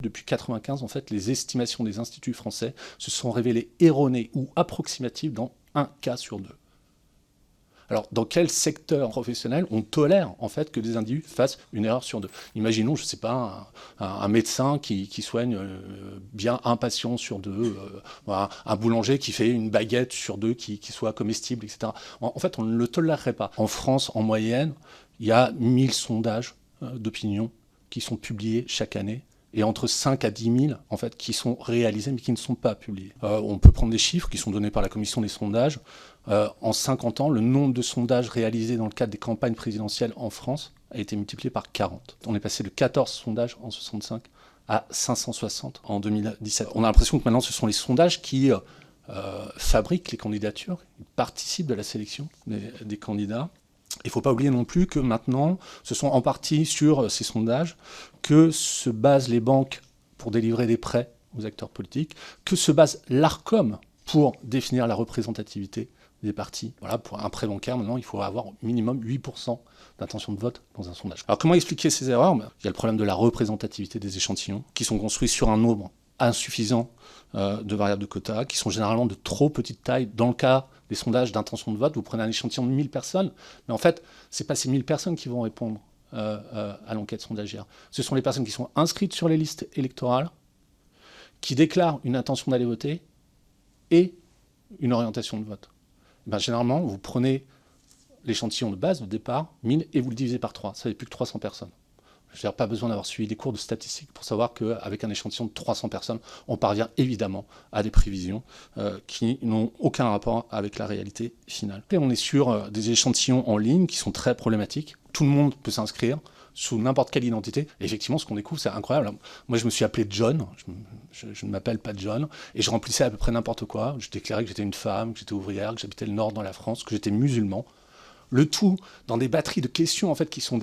Depuis 1995, en fait, les estimations des instituts français se sont révélées erronées ou approximatives dans 1 cas sur 2. Alors, dans quel secteur professionnel on tolère en fait que des individus fassent une erreur sur 2? Imaginons, je ne sais pas, un médecin qui soigne bien un patient sur 2, voilà, un boulanger qui fait une baguette sur 2 qui soit comestible, etc. En fait, on ne le tolérerait pas. En France, en moyenne, il y a 1000 sondages d'opinion qui sont publiés chaque année. Et entre 5 à 10 000, en fait, qui sont réalisés, mais qui ne sont pas publiés. On peut prendre des chiffres qui sont donnés par la commission des sondages. En 50 ans, le nombre de sondages réalisés dans le cadre des campagnes présidentielles en France a été multiplié par 40. On est passé de 14 sondages en 65 à 560 en 2017. On a l'impression que maintenant, ce sont les sondages qui fabriquent les candidatures, ils participent de la sélection des candidats. Il ne faut pas oublier non plus que maintenant, ce sont en partie sur ces sondages que se basent les banques pour délivrer des prêts aux acteurs politiques, que se base l'ARCOM pour définir la représentativité des partis. Voilà, pour un prêt bancaire, maintenant, il faut avoir au minimum 8% d'intention de vote dans un sondage. Alors comment expliquer ces erreurs? Il y a le problème de la représentativité des échantillons, qui sont construits sur un nombre insuffisant de variables de quota, qui sont généralement de trop petite taille. Dans le cas des sondages d'intention de vote, vous prenez un échantillon de 1000 personnes, mais en fait, ce n'est pas ces 1000 personnes qui vont répondre à l'enquête sondagière. Ce sont les personnes qui sont inscrites sur les listes électorales, qui déclarent une intention d'aller voter et une orientation de vote. Généralement, vous prenez l'échantillon de base, de départ, 1000, et vous le divisez par 3. Ça fait plus que 300 personnes. Je veux dire, pas besoin d'avoir suivi des cours de statistiques pour savoir qu'avec un échantillon de 300 personnes, on parvient évidemment à des prévisions qui n'ont aucun rapport avec la réalité finale. Et on est sur des échantillons en ligne qui sont très problématiques. Tout le monde peut s'inscrire sous n'importe quelle identité. Et effectivement, ce qu'on découvre, c'est incroyable. Moi, je me suis appelé John. Je ne m'appelle pas John. Et je remplissais à peu près n'importe quoi. Je déclarais que j'étais une femme, que j'étais ouvrière, que j'habitais le nord dans la France, que j'étais musulman. Le tout dans des batteries de questions en fait, qui sont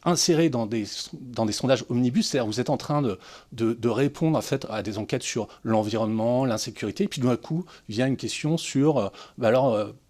insérées dans des sondages omnibus, c'est-à-dire que vous êtes en train de répondre en fait, à des enquêtes sur l'environnement, l'insécurité, et puis d'un coup vient une question sur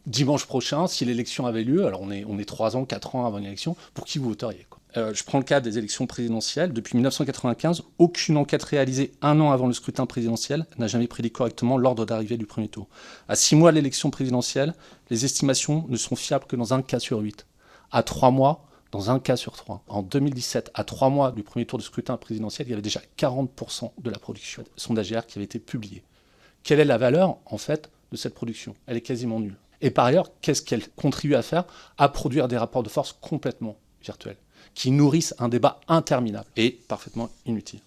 dimanche prochain, si l'élection avait lieu, alors on est 3 ans, 4 ans avant l'élection, pour qui vous voteriez, quoi. Je prends le cas des élections présidentielles. Depuis 1995, aucune enquête réalisée 1 an avant le scrutin présidentiel n'a jamais prédit correctement l'ordre d'arrivée du premier tour. À 6 mois de l'élection présidentielle, les estimations ne sont fiables que dans 1 cas sur 8. À 3 mois, dans 1 cas sur 3. En 2017, à 3 mois du premier tour du scrutin présidentiel, il y avait déjà 40% de la production sondagière qui avait été publiée. Quelle est la valeur, en fait, de cette production? Elle est quasiment nulle. Et par ailleurs, qu'est-ce qu'elle contribue à faire? À produire des rapports de force complètement virtuels, qui nourrissent un débat interminable et parfaitement inutile.